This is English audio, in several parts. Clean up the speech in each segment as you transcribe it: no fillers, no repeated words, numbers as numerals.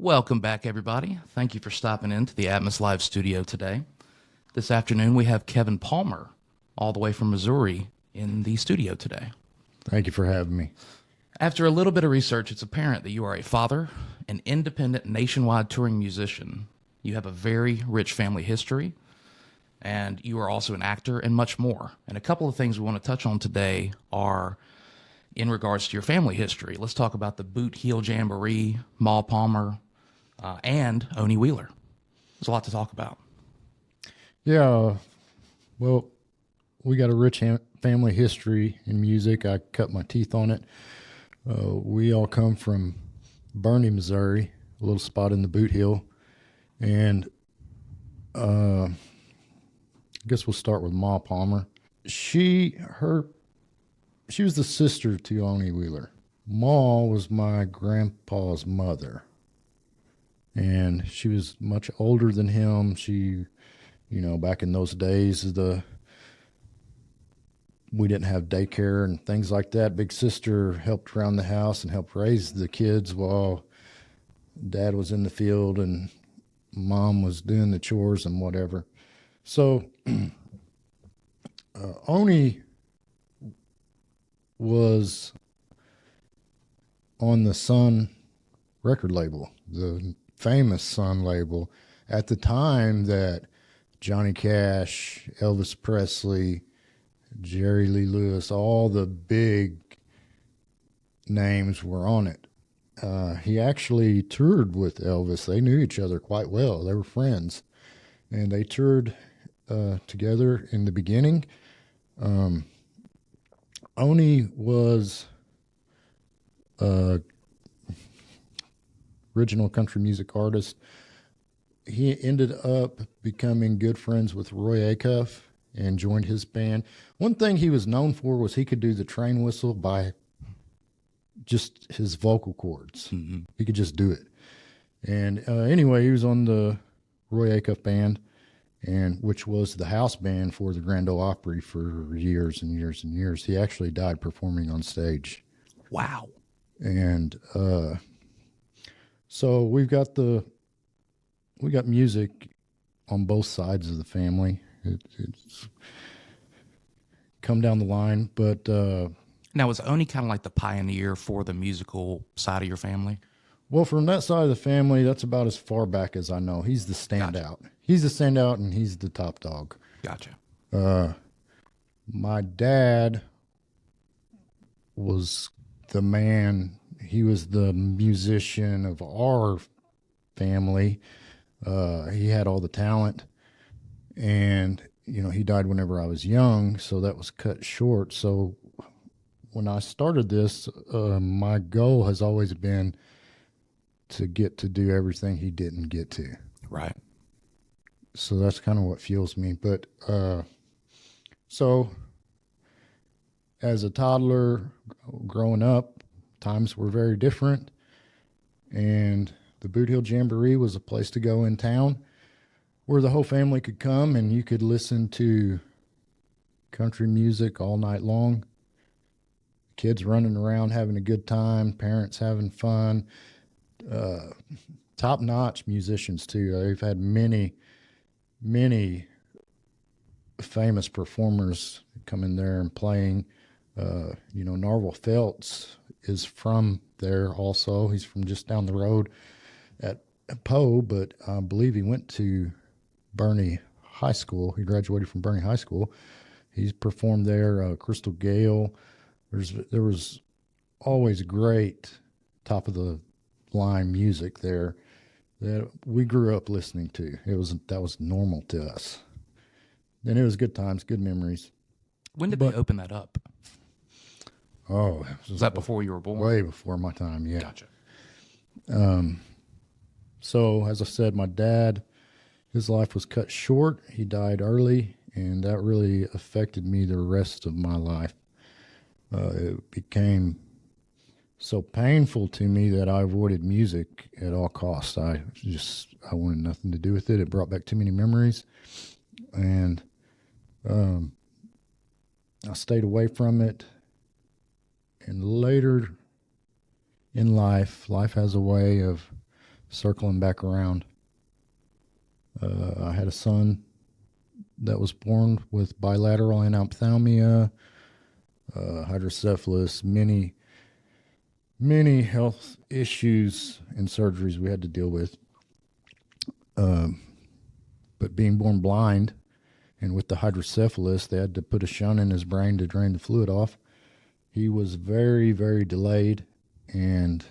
Welcome back, everybody. Thank you for stopping into the Atmos Live studio today. This afternoon, we have Kevin Palmer, all the way from Missouri, in the studio today. Thank you for having me. After a little bit of research, it's apparent that you are a father, an independent nationwide touring musician. You have a very rich family history, and you are also an actor and much more. And a couple of things we want to touch on today are in regards to your family history. Let's talk about the Boot Heel Jamboree, Ma Palmer, and Oni Wheeler. There's a lot to talk about. Yeah, well, we got a rich family history in music. I cut my teeth on it. We all come from Bernie, Missouri, a little spot in the Boot Heel. And I guess we'll start with Ma Palmer. She was the sister to Oni Wheeler. Ma was my grandpa's mother. And she was much older than him. She, back in those days, we didn't have daycare and things like that. Big sister helped around the house and helped raise the kids while dad was in the field and mom was doing the chores and whatever. So Oni was on the Sun record label, the famous Sun label, at the time that Johnny Cash, Elvis Presley, Jerry Lee Lewis, all the big names were on it. He actually toured with Elvis. They knew each other quite well. They were friends. And they toured together in the beginning. Oni was original country music artist. He ended up becoming good friends with Roy Acuff and joined his band. One thing he was known for was he could do the train whistle by just his vocal cords. Mm-hmm. He could just do it. And anyway, he was on the Roy Acuff band, which was the house band for the Grand Ole Opry for years and years and years. He actually died performing on stage. Wow. And so we got music on both sides of the family. It's come down the line, but now was Oni kind of like the pioneer for the musical side of your family? Well, from that side of the family, that's about as far back as I know. He's the standout. Gotcha. He's the standout, and he's the top dog. Gotcha. My dad was the man. He was the musician of our family. He had all the talent, and he died whenever I was young, so that was cut short. So when I started this, my goal has always been to get to do everything he didn't get to. Right. So that's kind of what fuels me. But so as a toddler growing up, times were very different, and the Boot Heel Jamboree was a place to go in town where the whole family could come and you could listen to country music all night long. Kids running around having a good time, parents having fun, top-notch musicians too. They've had many famous performers come in there and playing. Narvel Feltz is from there also. He's from just down the road at Poe, but I believe he went to Bernie High School. He graduated from Bernie High School. He's performed there. Crystal Gale. There was always great top of the line music there that we grew up listening to. That was normal to us. And it was good times, good memories. When did they open that up? Oh, was that before you were born? Way before my time, yeah. Gotcha. So as I said, my dad, his life was cut short. He died early, and that really affected me the rest of my life. It became so painful to me that I avoided music at all costs. I wanted nothing to do with it. It brought back too many memories, and I stayed away from it. And later in life has a way of circling back around. I had a son that was born with bilateral anophthalmia, hydrocephalus, many health issues and surgeries we had to deal with. But being born blind and with the hydrocephalus, they had to put a shunt in his brain to drain the fluid off. He was very, very delayed. And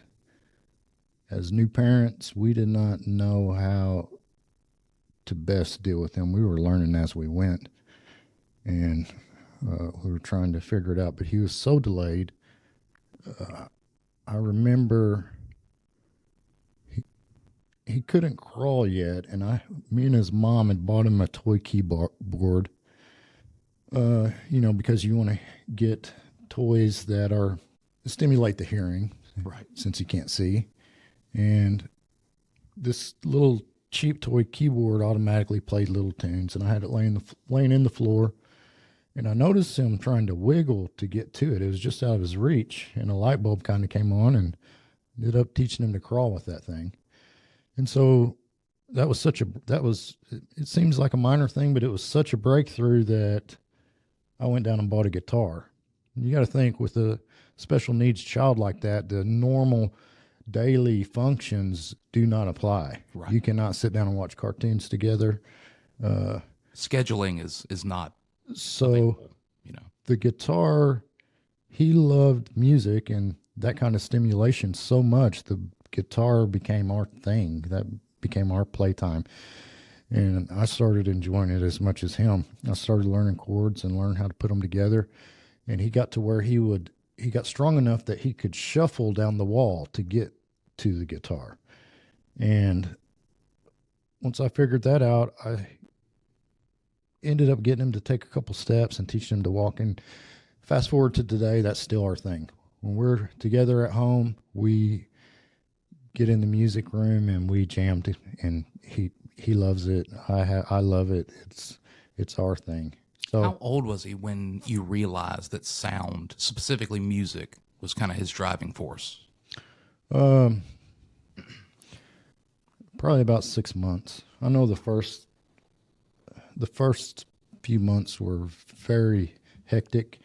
as new parents, we did not know how to best deal with him. We were learning as we went. And we were trying to figure it out. But he was so delayed. I remember he couldn't crawl yet, and me and his mom had bought him a toy keyboard. Because you want to get toys that stimulate the hearing, right? Since he can't see, and this little cheap toy keyboard automatically played little tunes, and I had it laying in the floor, and I noticed him trying to wiggle to get to it. It was just out of his reach, and a light bulb kind of came on, and ended up teaching him to crawl with that thing. And so it seems like a minor thing, but it was such a breakthrough that I went down and bought a guitar. And you got to think, with a special needs child like that, the normal daily functions do not apply. Right. You cannot sit down and watch cartoons together. Scheduling is not so available, The guitar, he loved music and that kind of stimulation so much. The guitar became our thing. That became our playtime. And I started enjoying it as much as him. I started learning chords and learning how to put them together. And he got to where he got strong enough that he could shuffle down the wall to get to the guitar. And once I figured that out, I ended up getting him to take a couple steps and teaching him to walk. And fast forward to today, that's still our thing. When we're together at home, we get in the music room and we jam, and he loves it. I love it. It's our thing. So, how old was he when you realized that sound, specifically music, was kind of his driving force? Probably about 6 months. I know the first few months were very hectic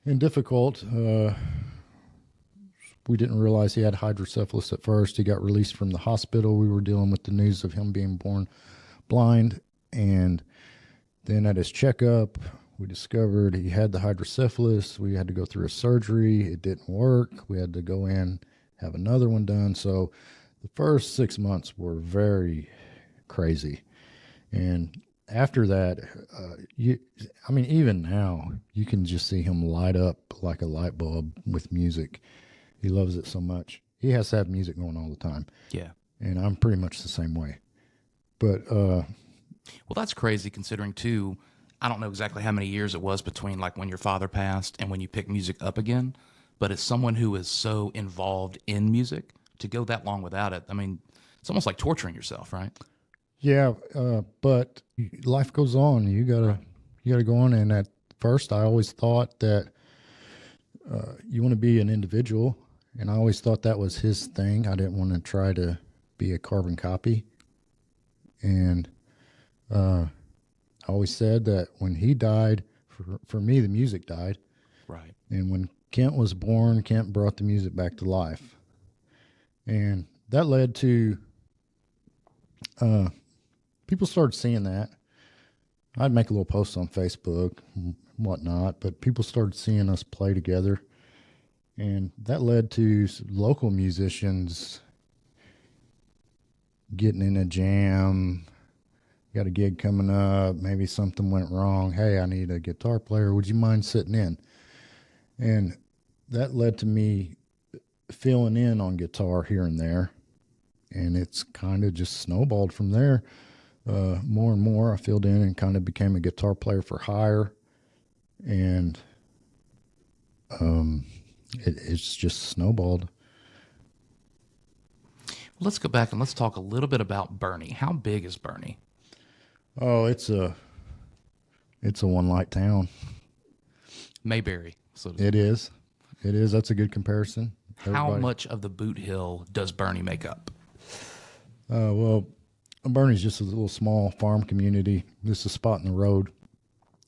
and difficult. We didn't realize he had hydrocephalus at first. He got released from the hospital. We were dealing with the news of him being born blind. And then at his checkup, we discovered he had the hydrocephalus. We had to go through a surgery. It didn't work. We had to go in, have another one done. So the first 6 months were very crazy. And after that, even now, you can just see him light up like a light bulb with music. He loves it so much. He has to have music going all the time. Yeah. And I'm pretty much the same way. But well, that's crazy considering too, I don't know exactly how many years it was between like when your father passed and when you picked music up again, but as someone who is so involved in music, to go that long without it, I mean, it's almost like torturing yourself, right? Yeah, but life goes on. You gotta go on. And at first, I always thought that you want to be an individual, and I always thought that was his thing. I didn't want to try to be a carbon copy. And I always said that when he died, for me, the music died. Right. And when Kent was born, Kent brought the music back to life. And that led to people started seeing that. I'd make a little post on Facebook and whatnot, but people started seeing us play together. And that led to local musicians getting in a jam. Got a gig coming up. Maybe something went wrong. Hey, I need a guitar player. Would you mind sitting in? And that led to me filling in on guitar here and there. And it's kind of just snowballed from there. More and more, I filled in and kind of became a guitar player for hire. And it's just snowballed. Let's go back and let's talk a little bit about Bernie. How big is Bernie? Oh, it's a one-light town. Mayberry. It is. That's a good comparison. How much of the Boot Hill does Bernie make up? Well, Bernie's just a little small farm community. This is a spot in the road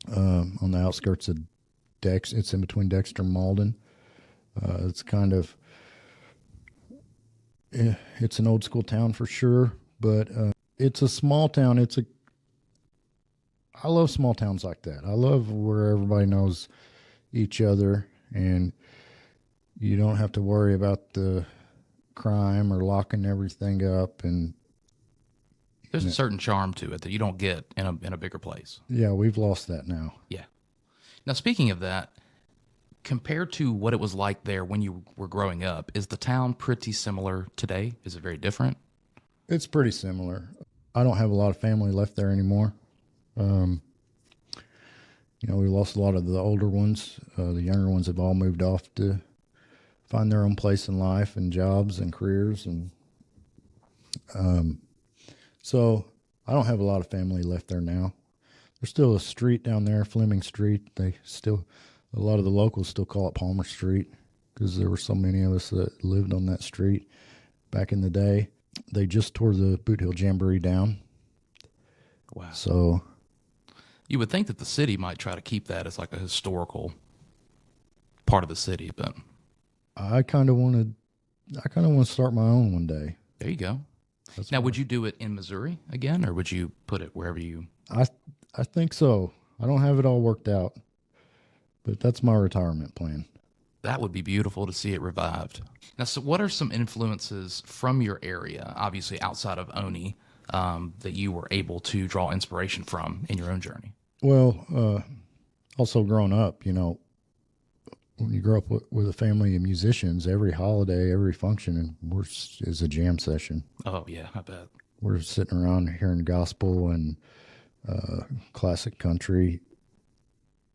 on the outskirts of Dex. It's in between Dexter and Malden. It's kind of it's an old school town for sure, but it's a small town. I love small towns like that. I love where everybody knows each other, and you don't have to worry about the crime or locking everything up. And There's a certain charm to it that you don't get in a bigger place. yeah, we've lost that now. Yeah. Now, speaking of that, compared to what it was like there when you were growing up, is the town pretty similar today? Is it very different? It's pretty similar. I don't have a lot of family left there anymore. We lost a lot of the older ones. The younger ones have all moved off to find their own place in life and jobs and careers. And so I don't have a lot of family left there now. There's still a street down there, Fleming Street. A lot of the locals still call it Palmer Street because there were so many of us that lived on that street back in the day. They just tore the Boot Hill Jamboree down. Wow. So You would think that the city might try to keep that as like a historical part of the city, but I kind of want to start my own one day. there you go. Now, would you do it in Missouri again, or would you put it wherever you? I think so. I don't have it all worked out, but that's my retirement plan. That would be beautiful to see it revived. Now, so what are some influences from your area, obviously outside of Oni, that you were able to draw inspiration from in your own journey? Well, also growing up, when you grow up with a family of musicians, every holiday, every function, is a jam session. Oh, yeah, I bet. We're sitting around hearing gospel and classic country.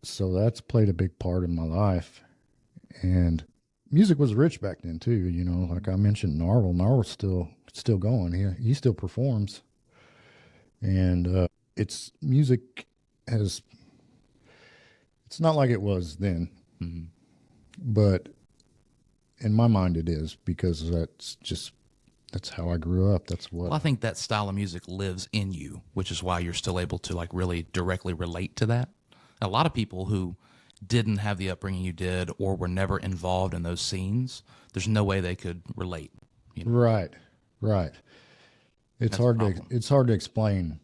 So that's played a big part in my life. And music was rich back then too. Like I mentioned, Narwhal's still going. He still performs, and it's music it's not like it was then, Mm-hmm. but in my mind it is, because that's how I grew up. That's what Well, I think that style of music lives in you, which is why you're still able to like really directly relate to that. A lot of people who didn't have the upbringing you did or were never involved in those scenes, there's no way they could relate. Right. That's the problem. It's hard to explain.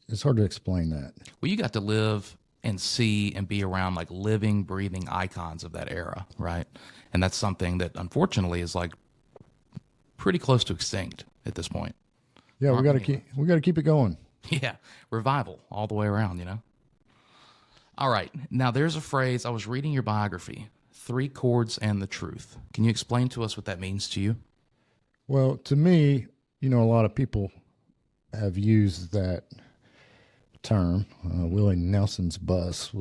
It's hard to explain that. Well, you got to live and see and be around like living, breathing icons of that era, right? And that's something that unfortunately is like pretty close to extinct at this point. Yeah, we got to keep it going. Yeah, revival all the way around, All right, now there's a phrase, I was reading your biography, 3 chords and the truth. Can you explain to us what that means to you? Well, to me, a lot of people have used that term. Willie Nelson's bus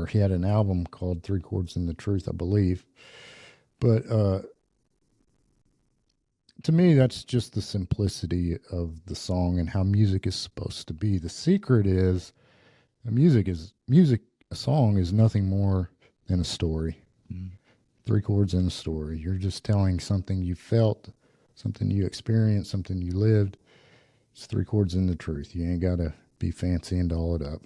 he had an album called 3 Chords and the Truth, I believe. But to me, that's just the simplicity of the song and how music is supposed to be. The secret is a song is nothing more than a story. Mm. 3 chords and a story. You're just telling something you felt, something you experienced, something you lived. It's 3 chords and the truth. You ain't got to be fancy and doll it up.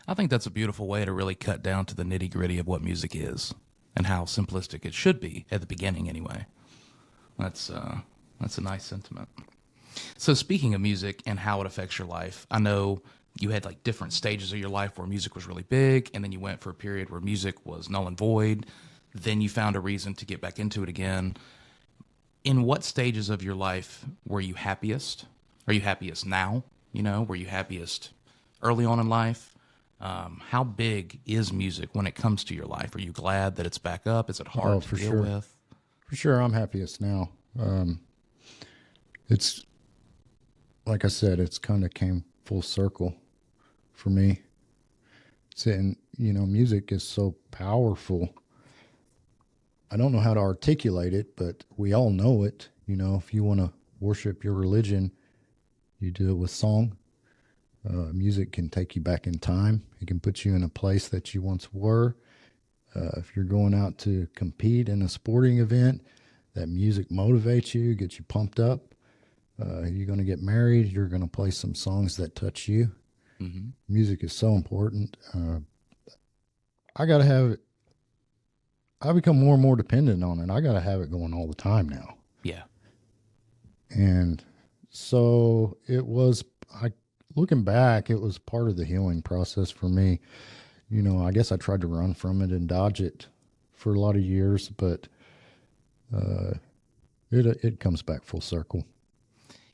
I think that's a beautiful way to really cut down to the nitty gritty of what music is and how simplistic it should be at the beginning anyway. That's a nice sentiment. So speaking of music and how it affects your life, I know you had like different stages of your life where music was really big, and then you went for a period where music was null and void. Then you found a reason to get back into it again. In what stages of your life were you happiest? Are you happiest now? Were you happiest early on in life? How big is music when it comes to your life? Are you glad that it's back up? Is it hard to deal with? For sure, I'm happiest now. It's like I said, it's kind of came full circle for me. Music is so powerful. I don't know how to articulate it, but we all know it. If you want to worship your religion, you do it with song. Music can take you back in time. It can put you in a place that you once were. If you're going out to compete in a sporting event, that music motivates you, gets you pumped up. You're going to get married. You're going to play some songs that touch you. Mm-hmm. Music is so important. I got to have it. I become more and more dependent on it. I got to have it going all the time now. Yeah. And so it was, looking back, it was part of the healing process for me. You know, I guess I tried to run from it and dodge it for a lot of years, but it comes back full circle.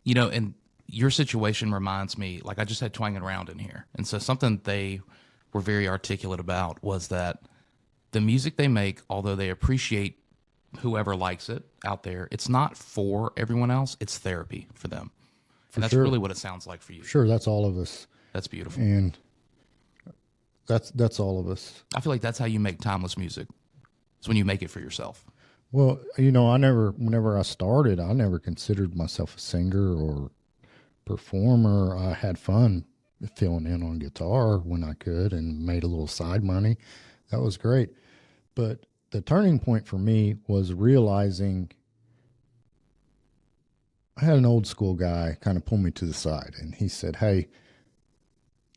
You know, and your situation reminds me, like I just had Twanging Around in here. And so something they were very articulate about was that the music they make, although they appreciate whoever likes it out there, it's not for everyone else. It's therapy for them. And that's really what it sounds like for you. Sure, that's all of us. That's beautiful. And that's all of us. I feel like that's how you make timeless music. It's when you make it for yourself. Well, you know, whenever I started, I never considered myself a singer or performer. I had fun filling in on guitar when I could and made a little side money. That was great. But the turning point for me was realizing I had an old school guy kind of pull me to the side, and he said, "Hey,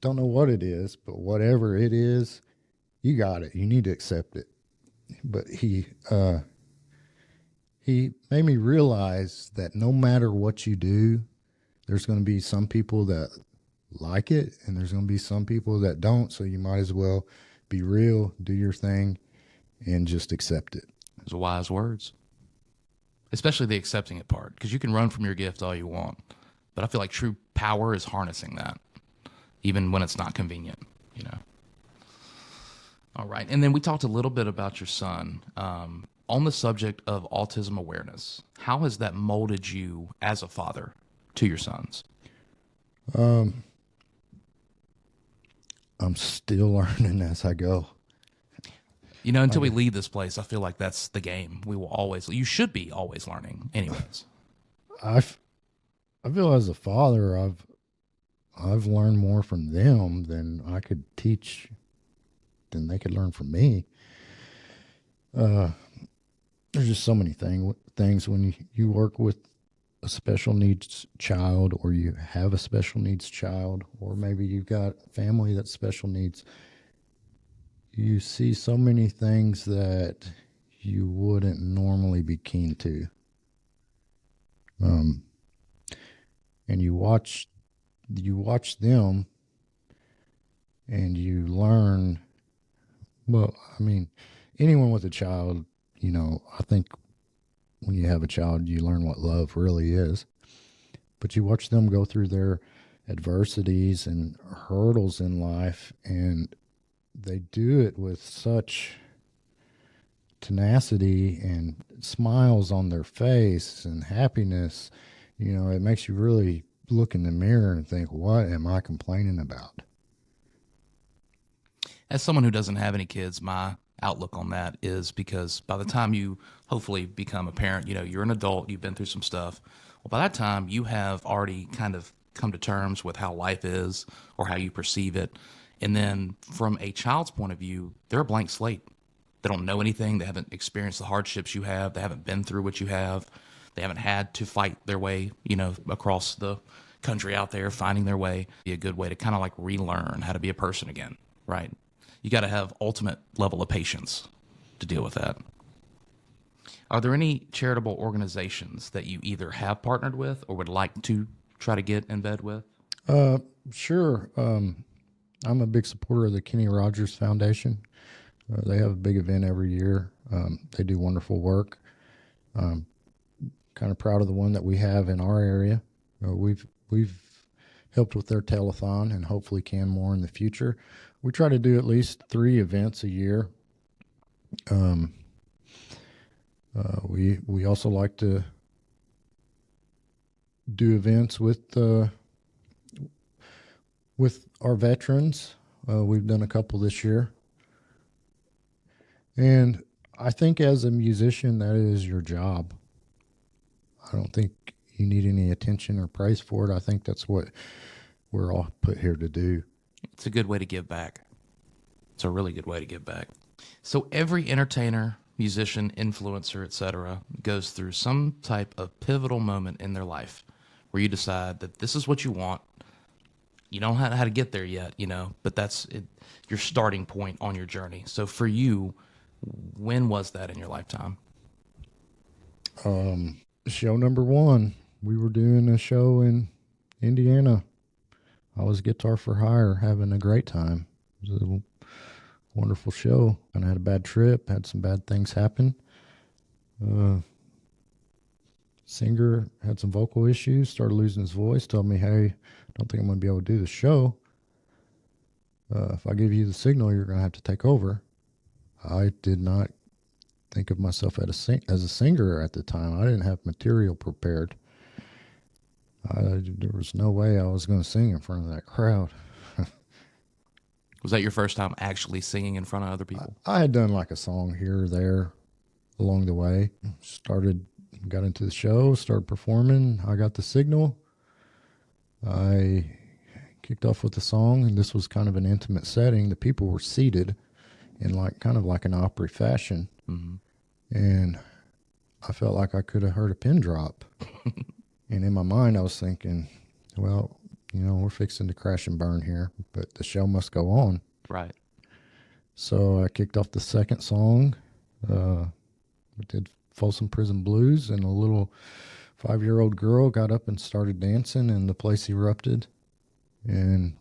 don't know what it is, but whatever it is, you got it. You need to accept it." But he made me realize that no matter what you do, there's going to be some people that like it, and there's going to be some people that don't. So you might as well be real, do your thing, and just accept it. Those are wise words. Especially the accepting it part, because you can run from your gift all you want. But I feel like true power is harnessing that, even when it's not convenient, you know. All right. And then we talked a little bit about your son. On the subject of autism awareness, how has that molded you as a father to your sons? I'm still learning as I go. You know, until we leave this place, I feel like that's the game. You should be always learning anyways. I feel as a father, I've learned more from them than I could teach, than they could learn from me. There's just so many things when you work with a special needs child, or you have a special needs child, or maybe you've got a family that's special needs. You see so many things that you wouldn't normally be keen to. And you watch them and you learn. Well, I mean, anyone with a child, you know, I think when you have a child, you learn what love really is. But you watch them go through their adversities and hurdles in life, and they do it with such tenacity and smiles on their face and happiness. You know, it makes you really look in the mirror and think, what am I complaining about? As someone who doesn't have any kids, my outlook on that is, because by the time you hopefully become a parent, you know, you're an adult, you've been through some stuff. Well, by that time, you have already kind of come to terms with how life is or how you perceive it. And then from a child's point of view, they're a blank slate. They don't know anything. They haven't experienced the hardships you have. They haven't been through what you have. They haven't had to fight their way, you know, across the country out there, finding their way. Be a good way to kind of like relearn how to be a person again, right? You got to have ultimate level of patience to deal with that. Are there any charitable organizations that you either have partnered with or would like to try to get in bed with? Sure. I'm a big supporter of the Kenny Rogers Foundation. They have a big event every year. They do wonderful work. Kind of proud of the one that we have in our area. We've helped with their telethon and hopefully can more in the future. We try to do at least 3 events a year. We also like to do events with our veterans. We've done a couple this year. And I think as a musician, that is your job. I don't think you need any attention or praise for it. I think that's what we're all put here to do. It's a good way to give back. It's a really good way to give back. So every entertainer, musician, influencer, etc., goes through some type of pivotal moment in their life where you decide that this is what you want. You don't know how to get there yet, but that's it, your starting point on your journey. So for you, when was that in your lifetime? Show number one, we were doing a show in Indiana. I was guitar for hire, having a great time. It was a wonderful show. And I had a bad trip, had some bad things happen. Singer had some vocal issues, started losing his voice, told me, hey, I don't think I'm going to be able to do the show. If I give you the signal, you're going to have to take over. I did not think of myself as a singer at the time. I didn't have material prepared. There was no way I was going to sing in front of that crowd. Was that your first time actually singing in front of other people? I had done like a song here or there along the way. Got into the show, started performing. I got the signal. I kicked off with the song, and this was kind of an intimate setting. The people were seated in kind of like an Opry fashion. Mm-hmm. And I felt like I could have heard a pin drop. And in my mind, I was thinking, well, we're fixing to crash and burn here, but the show must go on. Right. So I kicked off the second song. We did Folsom Prison Blues, and a little 5-year-old girl got up and started dancing, and the place erupted. And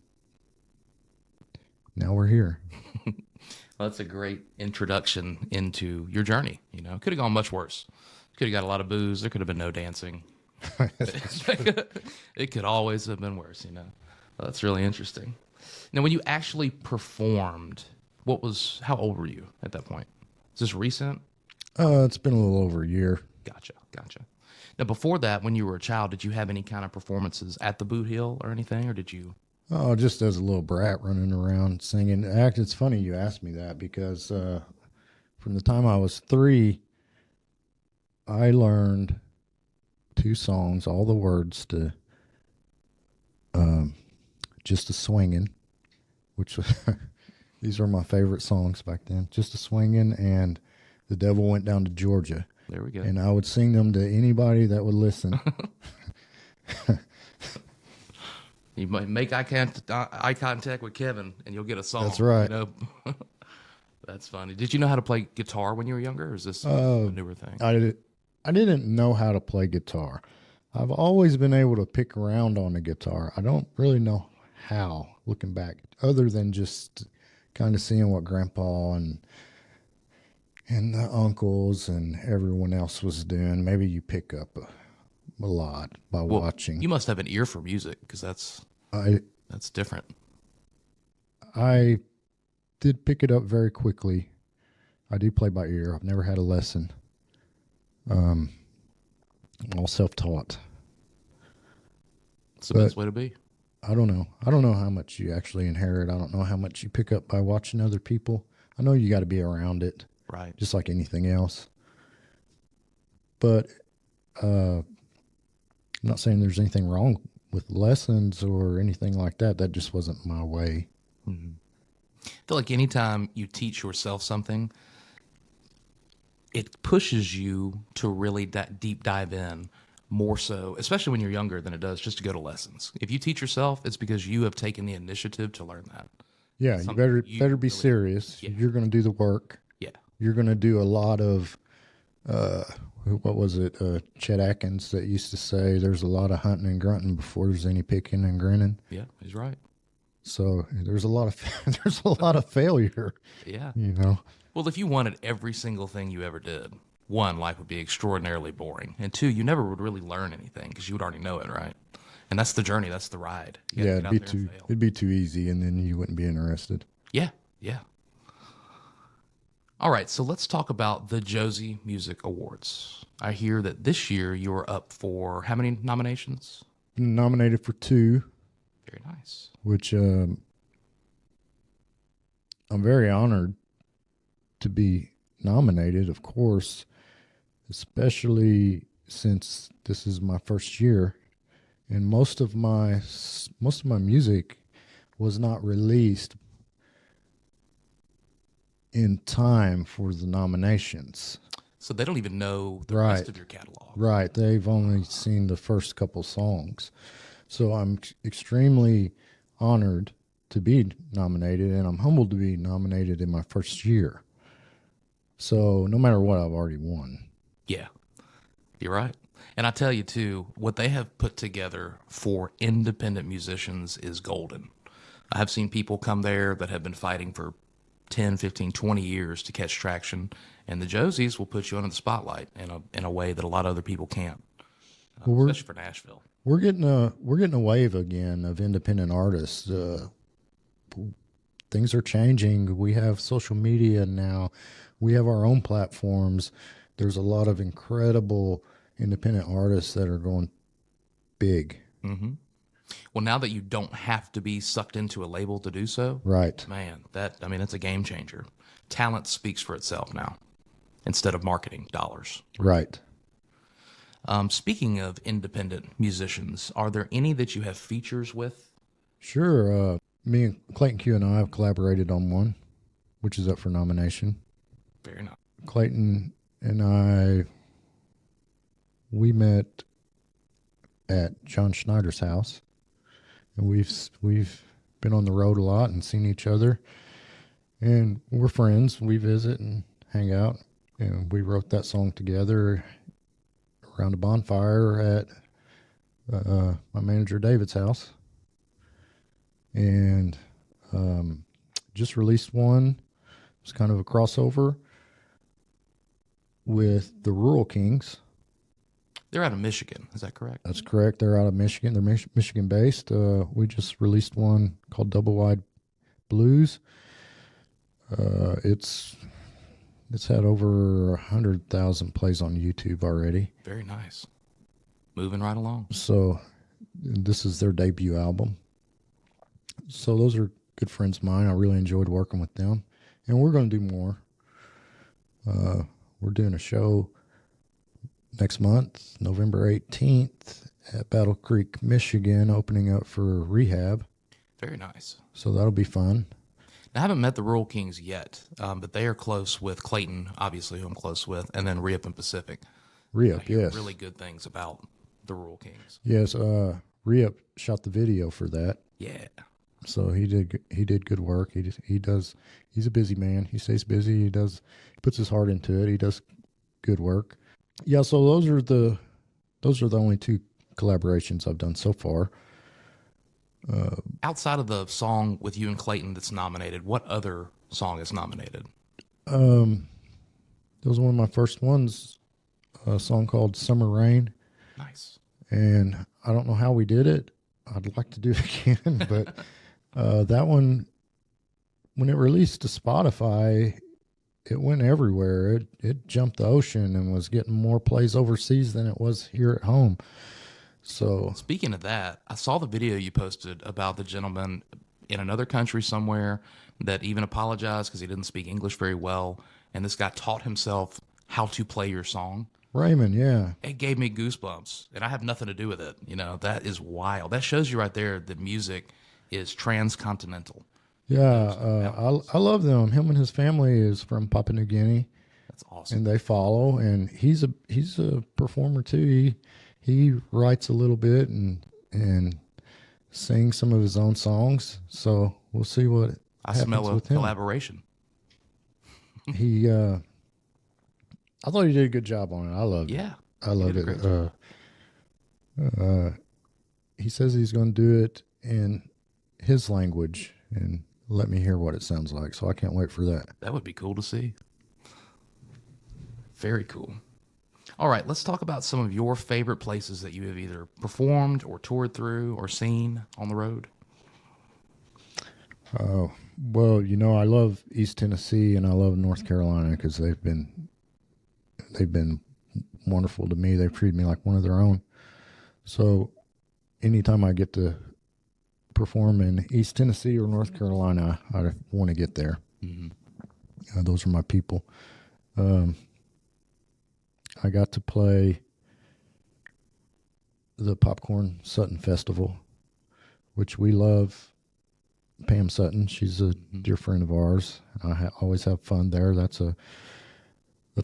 now we're here. Well, that's a great introduction into your journey. Could have gone much worse. Could have got a lot of booze. There could have been no dancing. It could always have been worse. Well, that's really interesting. Now, when you actually performed, how old were you at that point? Is this recent? It's been a little over a year. Gotcha. Now, before that, when you were a child, did you have any kind of performances at the Boot Hill or anything, or did you? Oh, just as a little brat running around singing. It's funny you asked me that because from the time I was 3, I learned 2 songs, all the words to Just a Swingin', which these were my favorite songs back then. Just a Swingin' and The Devil Went Down to Georgia. There we go. And I would sing them to anybody that would listen. You might make eye contact with Kevin, and you'll get a song. That's right. That's funny. Did you know how to play guitar when you were younger, or is this a newer thing? I didn't know how to play guitar. I've always been able to pick around on the guitar. I don't really know how, looking back, other than just kind of seeing what Grandpa and the uncles and everyone else was doing. Maybe you pick up a lot by watching. You must have an ear for music, because that's different. I did pick it up very quickly. I do play by ear. I've never had a lesson. All self-taught. It's the best way to be. I don't know. I don't know how much you actually inherit. I don't know how much you pick up by watching other people. I know you got to be around it. Right. Just like anything else. But I'm not saying there's anything wrong with lessons or anything like that. That just wasn't my way. Mm-hmm. I feel like anytime you teach yourself something, it pushes you to really deep dive in more so, especially when you're younger, than it does just to go to lessons. If you teach yourself, it's because you have taken the initiative to learn that. Yeah, you better be really serious. Yeah. You're going to do the work. Yeah. You're going to do a lot of, what was it, Chet Atkins that used to say, there's a lot of hunting and grunting before there's any picking and grinning. Yeah, he's right. So there's a lot of failure. Yeah. Well, if you wanted every single thing you ever did, 1, life would be extraordinarily boring. And 2, you never would really learn anything because you would already know it, right? And that's the journey. That's the ride. Yeah, it'd be too easy, and then you wouldn't be interested. Yeah. All right, so let's talk about the Josie Music Awards. I hear that this year you were up for how many nominations? Nominated for 2. Very nice. Which I'm very honored to be nominated, of course, especially since this is my first year, and most of my music was not released in time for the nominations. So they don't even know the Right. rest of your catalog. Right. They've only seen the first couple songs. So I'm extremely honored to be nominated, and I'm humbled to be nominated in my first year. So no matter what, I've already won. Yeah, you're right. And I tell you, too, what they have put together for independent musicians is golden. I have seen people come there that have been fighting for 10, 15, 20 years to catch traction, and the Josies will put you under the spotlight in a way that a lot of other people can't, Well, especially for Nashville. we're getting a wave again of independent artists. Things are changing. We have social media now. We have our own platforms. There's a lot of incredible independent artists that are going big. Well, now that you don't have to be sucked into a label to do so, Right. man, it's a game changer. Talent speaks for itself now instead of marketing dollars. Right. Speaking of independent musicians, are there any that you have features with? Sure. Me and Clayton Q and I have collaborated on one, which is up for nomination. Very nice. Clayton and we met at John Schneider's house, and we've been on the road a lot and seen each other, and we're friends. We visit and hang out, and we wrote that song together around a bonfire at my manager David's house, and just released one. It's kind of a crossover with the Rural Kings. They're out of Michigan. Is that correct? That's correct. They're out of Michigan. They're Michigan based. We just released one called Double Wide Blues. It's had over 100,000 plays on YouTube already. Very nice. Moving right along. So this is their debut album. So those are good friends of mine. I really enjoyed working with them, and we're going to do more. We're doing a show next month, November 18th at Battle Creek, Michigan, opening up for Rehab. Very nice. So that'll be fun. I haven't met the Rural Kings yet, but they are close with Clayton, obviously, who I'm close with, and then Re-Up and Pacific. Re-Up, I hear yes. really good things about the Rural Kings. Yes, Re-Up shot the video for that. Yeah. So he did good work. He's a busy man. He stays busy. He puts his heart into it. He does good work. Yeah, so those are the only two collaborations I've done so far. Outside of the song with you and Clayton that's nominated, what other song is nominated? That was one of my first ones, a song called Summer Rain. Nice. And I don't know how we did it. I'd like to do it again, but that one, when it released to Spotify, it went everywhere. It jumped the ocean and was getting more plays overseas than it was here at home. So speaking of that, I saw the video you posted about the gentleman in another country somewhere that even apologized because he didn't speak English very well, and this guy taught himself how to play your song. Raymond, yeah. It gave me goosebumps, and I have nothing to do with it. That is wild. That shows you right there that music is transcontinental. Yeah, I love them. Him and his family is from Papua New Guinea. That's awesome. And they follow, and he's a performer too. He writes a little bit and sings some of his own songs. So we'll see what I happens smell a with him. collaboration. I thought he did a good job on it. I loved it. Yeah. I love it. He says he's going to do it in his language and let me hear what it sounds like. So I can't wait for that. That would be cool to see. Very cool. All right, let's talk about some of your favorite places that you have either performed or toured through or seen on the road. Oh, well, I love East Tennessee and I love North Carolina because they've been wonderful to me. They've treated me like one of their own. So anytime I get to perform in East Tennessee or North Carolina, I want to get there. Mm-hmm. Those are my people. I got to play the Popcorn Sutton Festival, which we love Pam Sutton. She's a dear friend of ours. Always have fun there. That's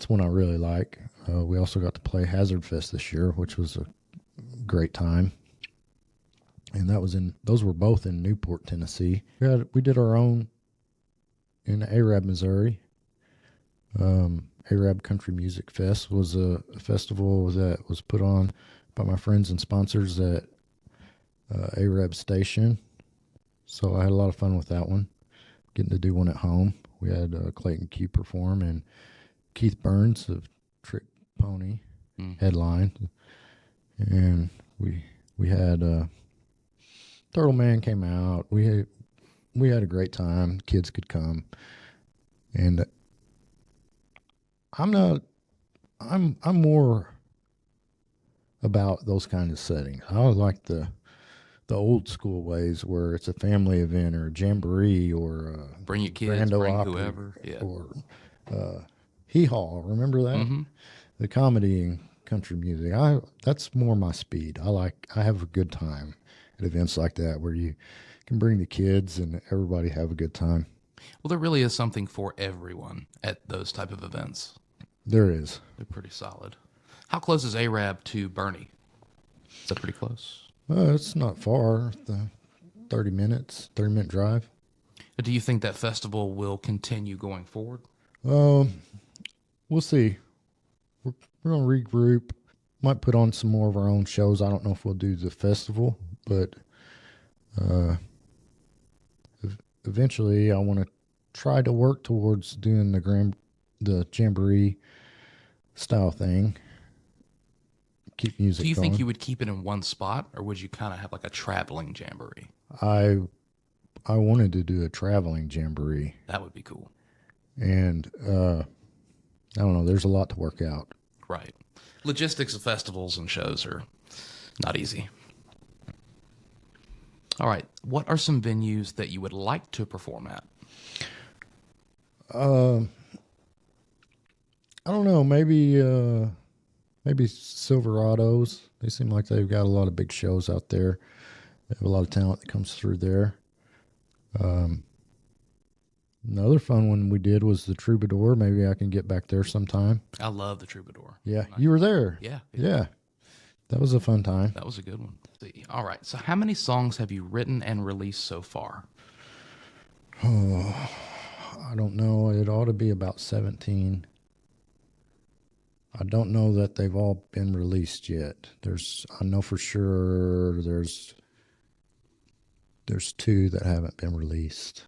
one I really like. We also got to play Hazard Fest this year, which was a great time. And those were both in Newport, Tennessee. We did our own in Arab, Missouri. Arab Country Music Fest was a festival that was put on by my friends and sponsors at Arab Station. So I had a lot of fun with that one, getting to do one at home. We had Clayton Q perform and Keith Burns of Trick Pony headline. And we had Turtle Man came out. We had a great time. Kids could come. And I'm more about those kind of settings. I like the old school ways where it's a family event or a jamboree or bring your kids, bring whoever, or hee haw. Remember that? Mm-hmm. The comedy and country music. That's more my speed. I have a good time at events like that where you can bring the kids and everybody have a good time. Well, there really is something for everyone at those type of events. There is. They're pretty solid. How close is Arab to Bernie? Is that pretty close? It's not far. 30-minute drive. Do you think that festival will continue going forward? We'll see. We're going to regroup. Might put on some more of our own shows. I don't know if we'll do the festival, but eventually I want to try to work towards doing the jamboree style thing. Keep music going. Do you think you would keep it in one spot, or would you kind of have like a traveling jamboree? I wanted to do a traveling jamboree. That would be cool. And I don't know. There's a lot to work out. Right. Logistics of festivals and shows are not easy. All right. What are some venues that you would like to perform at? I don't know. Maybe Silverados. They seem like they've got a lot of big shows out there. They have a lot of talent that comes through there. Another fun one we did was the Troubadour. Maybe I can get back there sometime. I love the Troubadour. Yeah, you were there. Yeah. That was a fun time. That was a good one. All right. So how many songs have you written and released so far? Oh, I don't know. It ought to be about 17. I don't know that they've all been released yet. I know for sure there's 2 that haven't been released.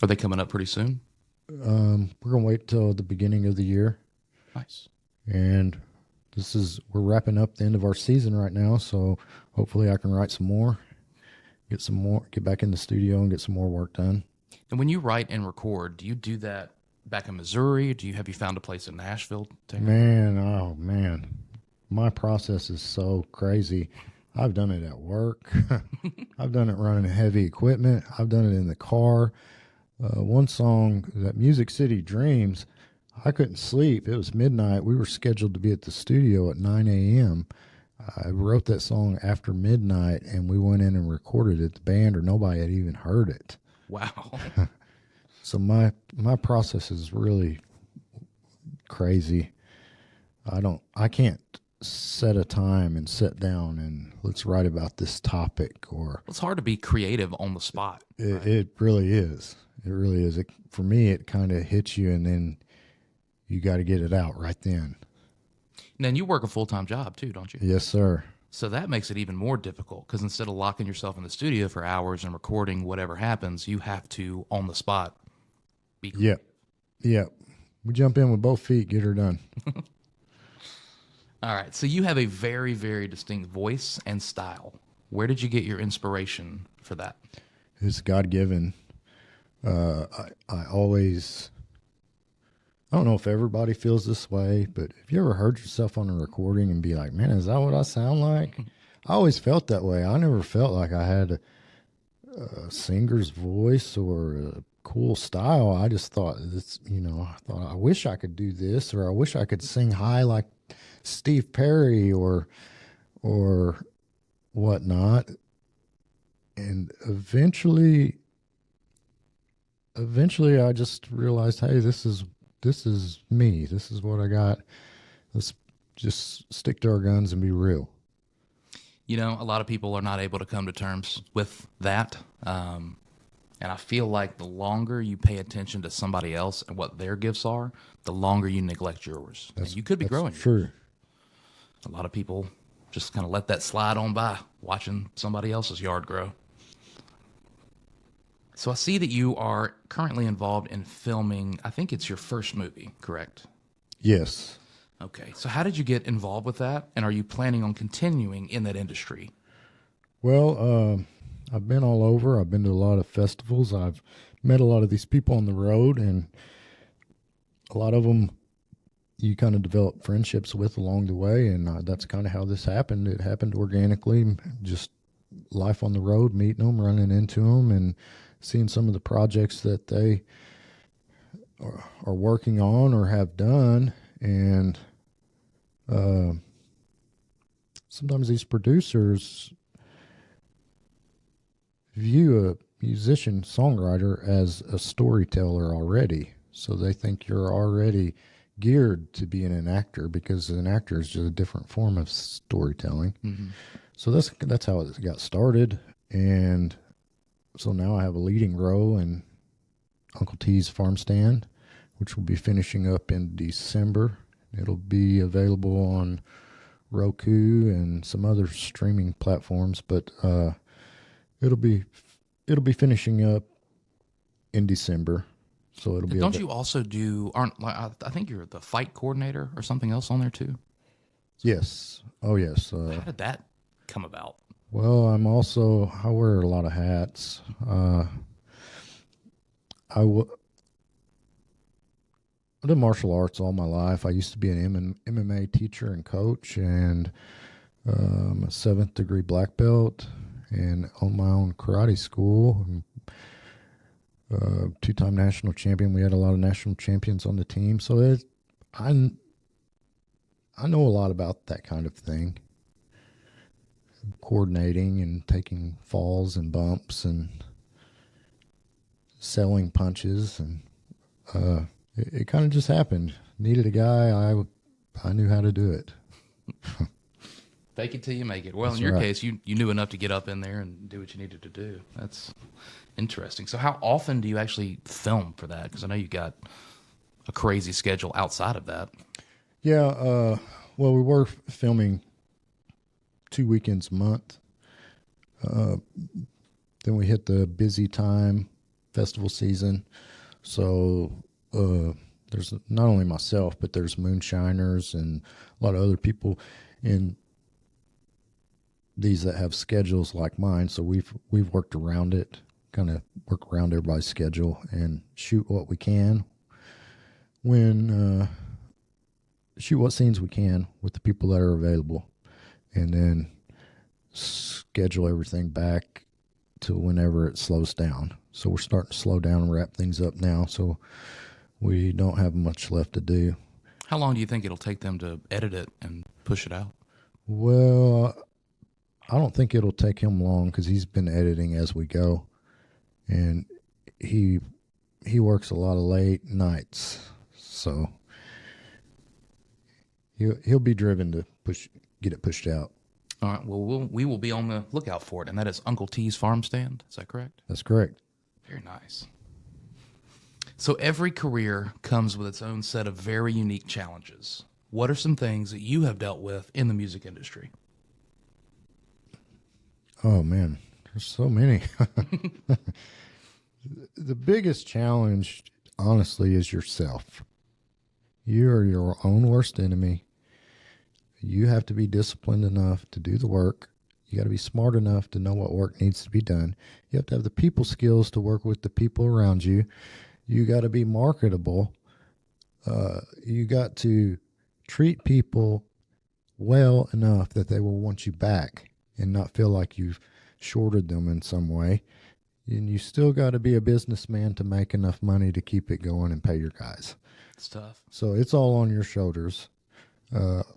Are they coming up pretty soon? We're going to wait till the beginning of the year. Nice. And we're wrapping up the end of our season right now, so hopefully I can write some more, get back in the studio and get some more work done. And when you write and record, do you do that back in Missouri? Have you found a place in Nashville? Man, my process is so crazy. I've done it at work. I've done it running heavy equipment. I've done it in the car. One song, that Music City Dreams, I couldn't sleep. It was midnight. We were scheduled to be at the studio at 9 a.m. I wrote that song after midnight, and we went in and recorded it. The band or nobody had even heard it. Wow. So my process is really crazy. I can't set a time and sit down and let's write about this topic. It's hard to be creative on the spot. It really is. It really is. For me, it kind of hits you, and then you got to get it out right then. And then you work a full-time job too, don't you? Yes, sir. So that makes it even more difficult because instead of locking yourself in the studio for hours and recording whatever happens, you have to, on the spot, be creative. Yep. We jump in with both feet, get her done. All right. So you have a very, very distinct voice and style. Where did you get your inspiration for that? It's God-given. I don't know if everybody feels this way, but have you ever heard yourself on a recording and be like, man, is that what I sound like? I always felt that way. I never felt like I had a singer's voice or a cool style. I just thought I wish I could do this, or I wish I could sing high like Steve Perry or whatnot. And eventually I just realized, hey, this is me. This is what I got. Let's just stick to our guns and be real. You know, a lot of people are not able to come to terms with that. And I feel like the longer you pay attention to somebody else and what their gifts are, the longer you neglect yours. And you could be growing. True. A lot of people just kind of let that slide on by, watching somebody else's yard grow. So I see that you are currently involved in filming, I think it's your first movie, correct? Yes. Okay. So how did you get involved with that? And are you planning on continuing in that industry? Well, I've been all over. I've been to a lot of festivals. I've met a lot of these people on the road, and a lot of them you kind of develop friendships with along the way. And that's kind of how this happened. It happened organically, just life on the road, meeting them, running into them, and seeing some of the projects that they are working on or have done. And sometimes these producers view a musician songwriter as a storyteller already, so they think you're already geared to being an actor, because an actor is just a different form of storytelling. Mm-hmm. So that's how it got started. And so now I have a leading role in Uncle T's Farm Stand, which will be finishing up in December. It'll be available on Roku and some other streaming platforms, but it'll be finishing up in December. So it'll be. Don't you also do? I think you're the fight coordinator or something else on there too. Yes. Oh yes. How did that come about? Well, I wear a lot of hats. I did martial arts all my life. I used to be an MMA teacher and coach, and I'm a 7th degree black belt, and own my own karate school. And, 2-time national champion. We had a lot of national champions on the team, so I know a lot about that kind of thing. Coordinating and taking falls and bumps and selling punches, and it kind of just happened. Needed a guy, I knew how to do it. Fake it till you make it. Well, that's in your case, you knew enough to get up in there and do what you needed to do. That's interesting. So how often do you actually film for that? Because I know you got a crazy schedule outside of that. Yeah, well, we were filming 2 weekends a month. Then we hit the busy time, festival season. So there's not only myself, but there's moonshiners and a lot of other people in these that have schedules like mine. So we've worked around it, kind of work around everybody's schedule and shoot what we can shoot what scenes we can with the people that are available, and then schedule everything back to whenever it slows down. So we're starting to slow down and wrap things up now, so we don't have much left to do. How long do you think it'll take them to edit it and push it out? Well, I don't think it'll take him long, because he's been editing as we go, and he works a lot of late nights, so he'll be driven to get it pushed out. All right. Well, we will be on the lookout for it, and that is Uncle T's Farm Stand. Is that correct? That's correct. Very nice. So every career comes with its own set of very unique challenges. What are some things that you have dealt with in the music industry? Oh, man, there's so many. The biggest challenge, honestly, is yourself. You are your own worst enemy. You have to be disciplined enough to do the work. You got to be smart enough to know what work needs to be done. You have to have the people skills to work with the people around you. You got to be marketable. You got to treat people well enough that they will want you back and not feel like you've shorted them in some way. And you still got to be a businessman to make enough money to keep it going and pay your guys. It's tough. So it's all on your shoulders.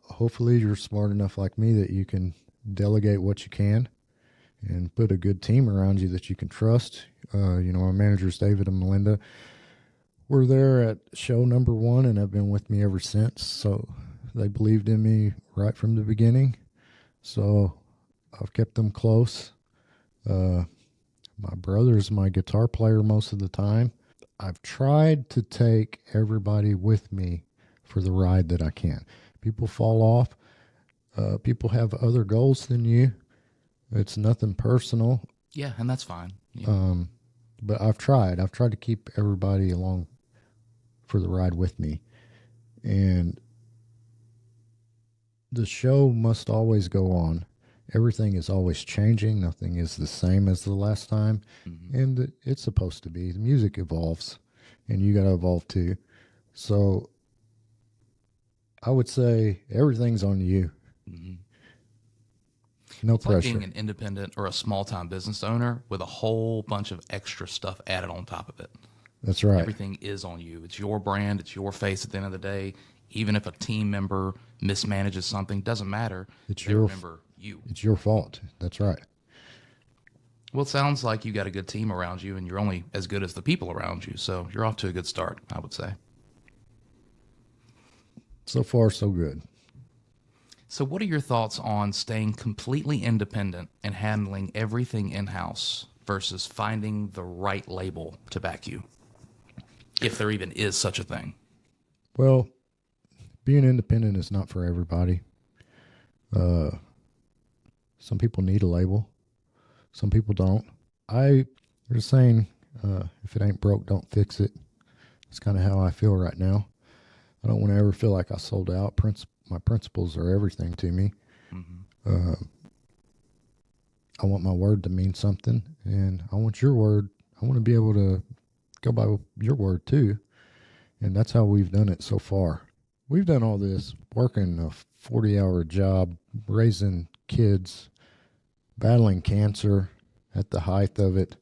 Hopefully you're smart enough like me that you can delegate what you can and put a good team around you that you can trust. Our managers, David and Melinda, were there at show number 1 and have been with me ever since. So they believed in me right from the beginning. So I've kept them close. My brother's my guitar player most of the time. I've tried to take everybody with me for the ride that I can. People fall off. People have other goals than you. It's nothing personal. Yeah, and that's fine. Yeah. But I've tried to keep everybody along for the ride with me. And the show must always go on. Everything is always changing. Nothing is the same as the last time. Mm-hmm. And it's supposed to be. The music evolves, and you got to evolve too. So I would say everything's on you. Mm-hmm. No it's pressure. Like being an independent or a small-time business owner with a whole bunch of extra stuff added on top of it. That's right. Everything is on you. It's your brand. It's your face at the end of the day. Even if a team member mismanages something, doesn't matter. Remember you. It's your fault. That's right. Well, it sounds like you got a good team around you, and you're only as good as the people around you. So you're off to a good start, I would say. So far, so good. So what are your thoughts on staying completely independent and handling everything in-house versus finding the right label to back you, if there even is such a thing? Well, being independent is not for everybody. Some people need a label. Some people don't. They're saying, if it ain't broke, don't fix it. That's kind of how I feel right now. I don't want to ever feel like I sold out. My principles are everything to me. Mm-hmm. I want my word to mean something, and I want your word. I want to be able to go by your word too. And that's how we've done it so far. We've done all this, working a 40-hour job, raising kids, battling cancer at the height of it.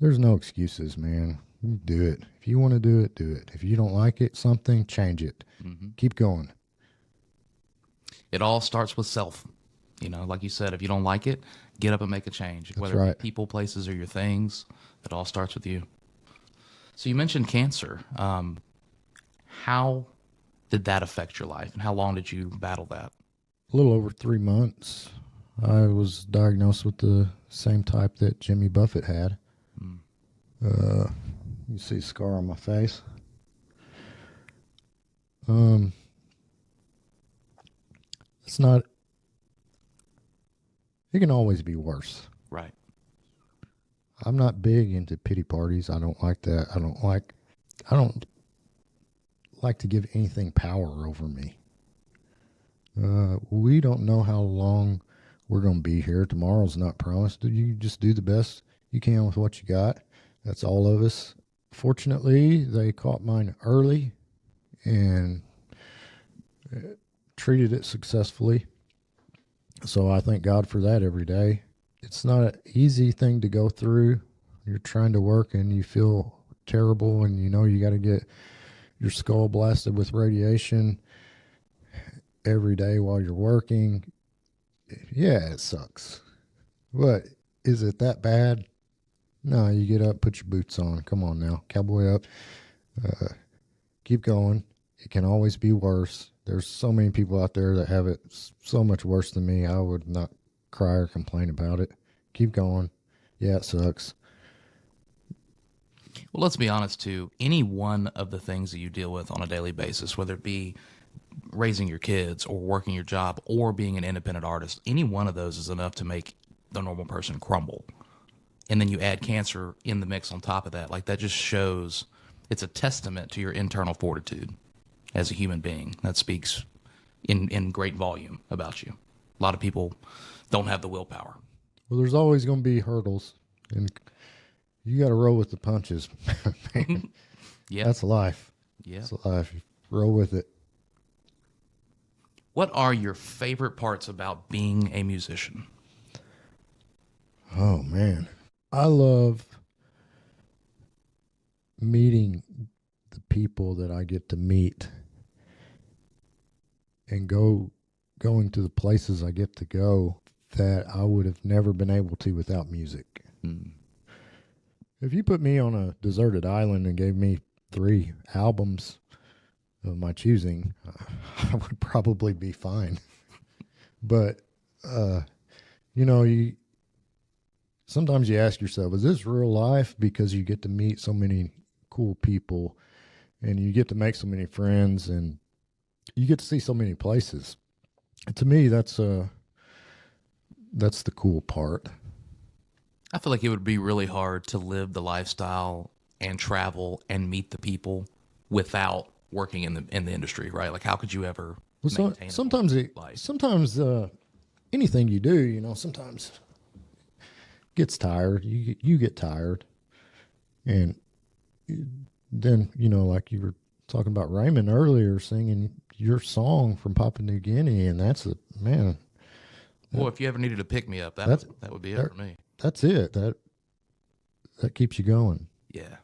There's no excuses, man. Do it. If you want to do it, do it. If you don't like it, something, change it. Mm-hmm. Keep going. It all starts with self. Like you said, if you don't like it, get up and make a change. That's Whether right. People, places, or your things, it all starts with you. So you mentioned cancer. How did that affect your life, and how long did you battle that? A little over 3 months. I was diagnosed with the same type that Jimmy Buffett had. You see a scar on my face. It's not. It can always be worse. Right. I'm not big into pity parties. I don't like that. I don't like to give anything power over me. We don't know how long we're going to be here. Tomorrow's not promised. You just do the best you can with what you got. That's all of us. Fortunately, they caught mine early and treated it successfully. So I thank God for that every day. It's not an easy thing to go through. You're trying to work and you feel terrible, and you got to get your skull blasted with radiation every day while you're working. Yeah, it sucks. But is it that bad? No, you get up, put your boots on. Come on now, cowboy up. Keep going. It can always be worse. There's so many people out there that have it so much worse than me. I would not cry or complain about it. Keep going. Yeah, it sucks. Well, let's be honest, too. Any one of the things that you deal with on a daily basis, whether it be raising your kids or working your job or being an independent artist, any one of those is enough to make the normal person crumble. And then you add cancer in the mix on top of that. Like, that just shows, it's a testament to your internal fortitude as a human being. That speaks in great volume about you. A lot of people don't have the willpower. Well, there's always going to be hurdles, and you got to roll with the punches. Yeah, that's life. Yeah, that's life. Roll with it. What are your favorite parts about being a musician? Oh man, I love meeting the people that I get to meet, and going to the places I get to go. that I would have never been able to without music. Mm. If you put me on a deserted island and gave me 3 albums of my choosing, I would probably be fine. But, you know, sometimes you ask yourself, is this real life? Because you get to meet so many cool people and you get to make so many friends and you get to see so many places. And to me, that's the cool part. I feel like it would be really hard to live the lifestyle and travel and meet the people without working in the industry, right? Like, how could you ever maintain a sometimes life? sometimes anything you do, you know, sometimes gets tired. You get tired, and then, you know, like you were talking about Raymond earlier, singing your song from Papua New Guinea, and that's a man. Well, if you ever needed to pick me up, that would be it for me. That's it. That keeps you going. Yeah.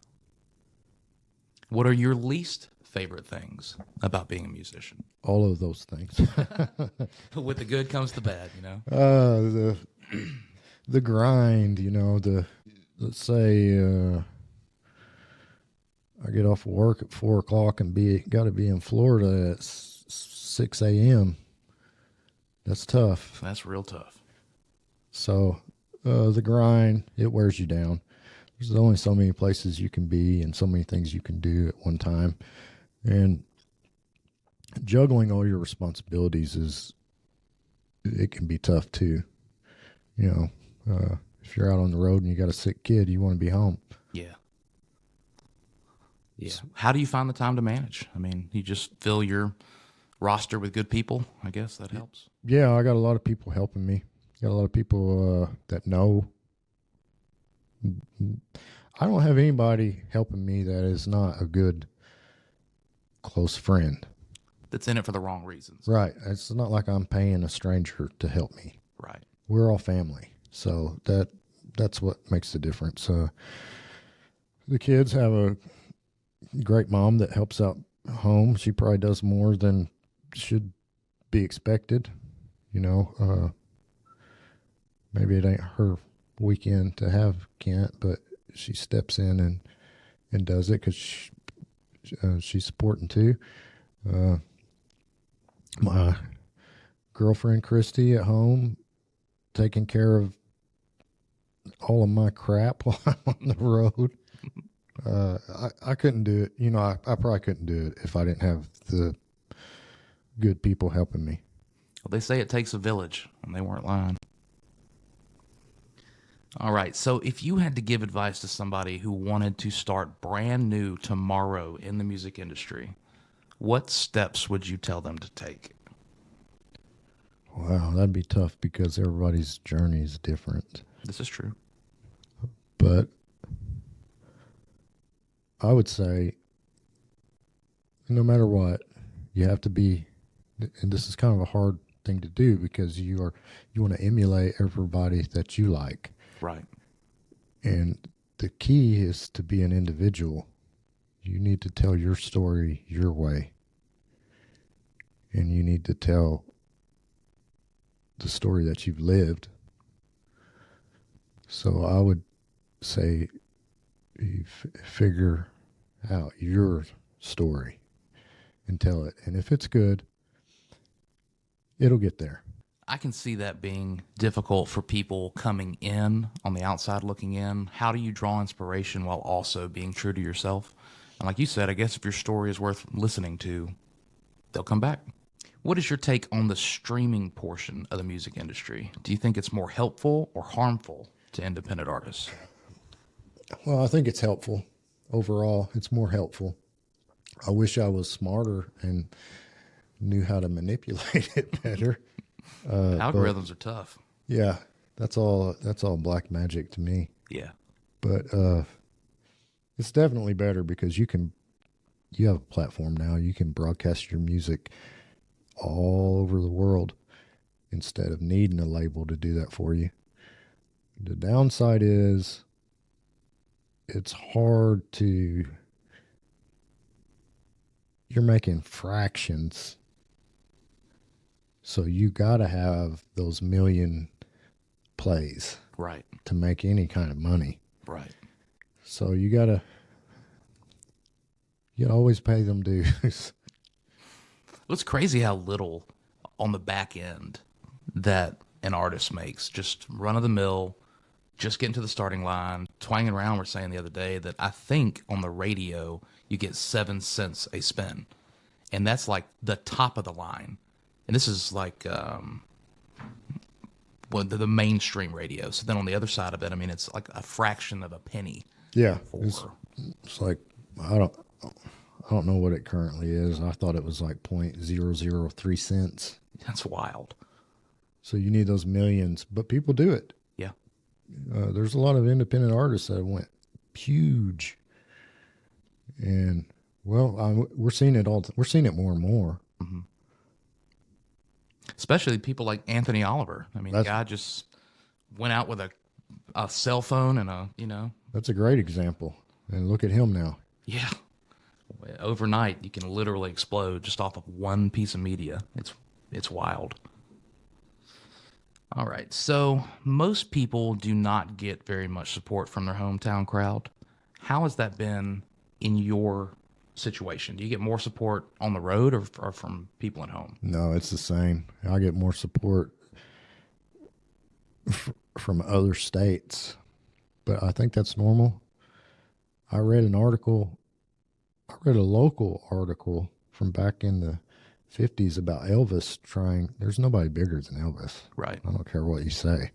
What are your least favorite things about being a musician? All of those things. With the good comes the bad, you know? The grind, you know, let's say I get off of work at 4:00 and got to be in Florida at 6 a.m. That's tough. That's real tough. So the grind, it wears you down. There's only so many places you can be and so many things you can do at one time. And juggling all your responsibilities it can be tough too. You know, if you're out on the road and you got a sick kid, you want to be home. Yeah. Yeah. How do you find the time to manage? I mean, you just fill your roster with good people. I guess that helps. Yeah, I got a lot of people helping me. Got a lot of people that know. I don't have anybody helping me that is not a good close friend. That's in it for the wrong reasons. Right. It's not like I'm paying a stranger to help me. Right. We're all family. So that's what makes the difference. The kids have a great mom that helps out home. She probably does more than should be expected. You know, maybe it ain't her weekend to have Kent, but she steps in and does it because she's supporting too. My girlfriend Christy at home taking care of all of my crap while I'm on the road. I couldn't do it. You know, I probably couldn't do it if I didn't have the good people helping me. Well, they say it takes a village, and they weren't lying. All right, so if you had to give advice to somebody who wanted to start brand new tomorrow in the music industry, what steps would you tell them to take? Wow, that'd be tough because everybody's journey is different. This is true. But I would say no matter what, you have to be, and this is kind of a hard thing to do because you want to emulate everybody that you like. Right. And the key is to be an individual. You need to tell your story your way. And you need to tell the story that you've lived. So I would say you figure out your story and tell it. And if it's good, it'll get there. I can see that being difficult for people coming in on the outside looking in. How do you draw inspiration while also being true to yourself? And like you said, I guess if your story is worth listening to, they'll come back. What is your take on the streaming portion of the music industry? Do you think it's more helpful or harmful to independent artists? Well, I think it's helpful. Overall, it's more helpful. I wish I was smarter and knew how to manipulate it better. Algorithms are tough. Yeah, that's all black magic to me. Yeah. But it's definitely better because you have a platform now. You can broadcast your music all over the world instead of needing a label to do that for you. The downside is it's hard you're making fractions. So you got to have those million plays Right. to make any kind of money. Right. So you gotta always pay them dues. It's crazy how little on the back end that an artist makes. Just run of the mill, just getting to the starting line. Twanging around, we're saying the other day that I think on the radio you get 7 cents a spin. And that's like the top of the line. And this is like the mainstream radio. So then on the other side of it, I mean, it's like a fraction of a penny. Yeah. It's like, I don't know what it currently is. I thought it was like 0.003 cents. That's wild. So you need those millions, but people do it. Yeah. There's a lot of independent artists that went huge. And, well, we're seeing it we're seeing it more and more. Mm-hmm. Especially people like Anthony Oliver. I mean, the guy just went out with a cell phone and That's a great example. And look at him now. Yeah. Overnight, you can literally explode just off of one piece of media. It's wild. All right. So most people do not get very much support from their hometown crowd. How has that been in your situation? Do you get more support on the road or from people at home? No, it's the same. I get more support from other states, but I think that's normal. I read a local article from back in the 50s about Elvis there's nobody bigger than Elvis. Right. I don't care what you say.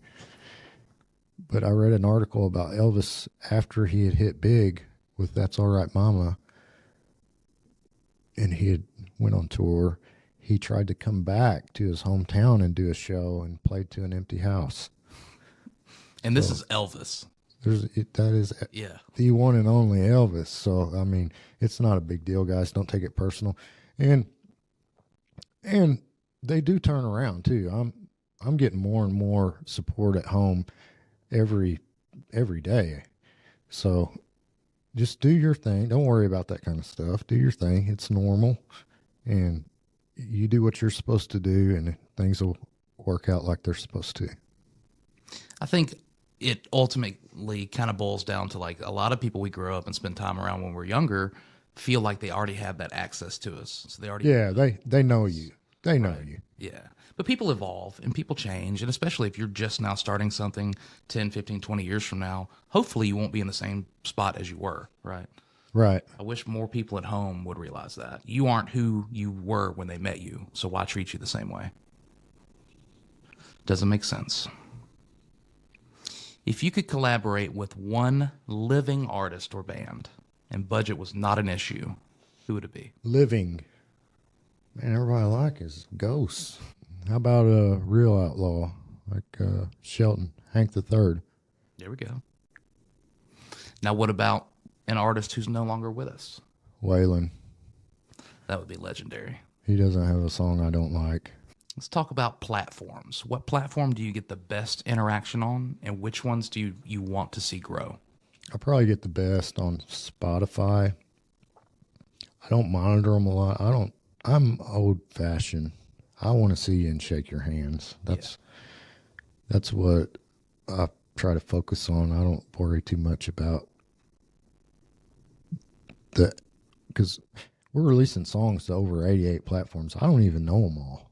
But I read an article about Elvis after he had hit big with That's All Right Mama, and he had went on tour. He tried to come back to his hometown and do a show and played to an empty house. And this is Elvis. That is the one and only Elvis. So, I mean, it's not a big deal, guys. Don't take it personal. And they do turn around too. I'm getting more and more support at home every day. So just do your thing. Don't worry about that kind of stuff. Do your thing. It's normal. And you do what you're supposed to do, and things will work out like they're supposed to. I think it ultimately kind of boils down to like a lot of people we grow up and spend time around when we're younger feel like they already have that access to us. So they already they know you. They know you. Yeah. But people evolve and people change. And especially if you're just now starting something 10, 15, 20 years from now, hopefully you won't be in the same spot as you were, right? Right. I wish more people at home would realize that. You aren't who you were when they met you, so why treat you the same way? Doesn't make sense. If you could collaborate with one living artist or band and budget was not an issue, who would it be? Living. Man, everybody I like is Ghosts. How about a real outlaw like Shelton, Hank III? There we go. Now, what about an artist who's no longer with us? Waylon. That would be legendary. He doesn't have a song I don't like. Let's talk about platforms. What platform do you get the best interaction on, and which ones do you want to see grow? I probably get the best on Spotify. I don't monitor them a lot. I'm old-fashioned. I want to see you and shake your hands. That's what I try to focus on. I don't worry too much about that, because we're releasing songs to over 88 platforms. I don't even know them all.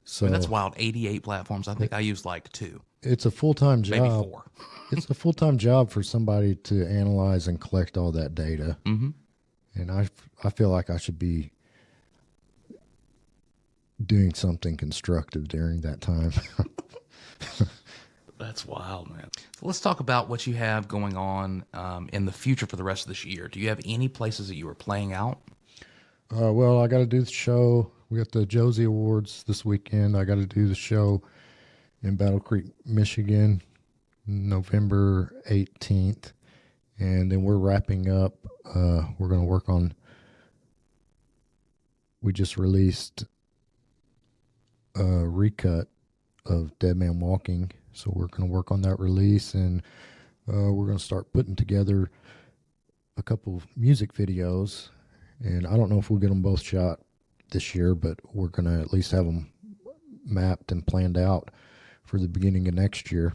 So I mean, that's wild. 88 platforms. I think I used like 2. It's a full-time job. Maybe 4. It's a full-time job for somebody to analyze and collect all that data. Mm-hmm. And I feel like I should be doing something constructive during that time. That's wild, man. So let's talk about what you have going on in the future for the rest of this year. Do you have any places that you are playing out? Well, I got to do the show. We got the Josie Awards this weekend. I got to do the show in Battle Creek, Michigan, November 18th. And then we're wrapping up. We're going to work on, we just released a recut of Dead Man Walking. So we're going to work on that release, and we're going to start putting together a couple of music videos. And I don't know if we'll get them both shot this year, but we're going to at least have them mapped and planned out for the beginning of next year.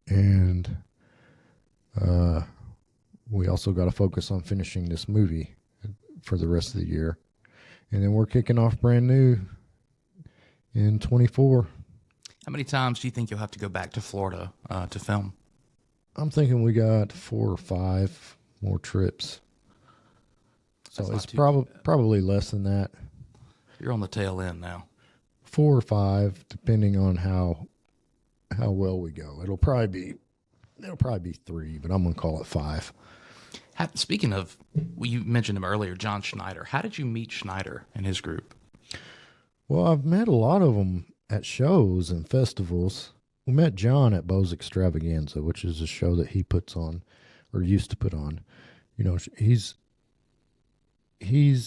And we also got to focus on finishing this movie for the rest of the year. And then we're kicking off brand new in 24. How many times do you think you'll have to go back to Florida to film? I'm thinking we got 4 or 5 more trips. So That's it's not too bad. probably less than that. You're on the tail end now. 4 or 5, depending on how well we go. It'll probably be 3, but I'm gonna call it 5. Speaking of, well, you mentioned him earlier, John Schneider. How did you meet Schneider and his group? Well, I've met a lot of them at shows and festivals. We met John at Bo's Extravaganza, which is a show that he puts on, or used to put on. You know, he's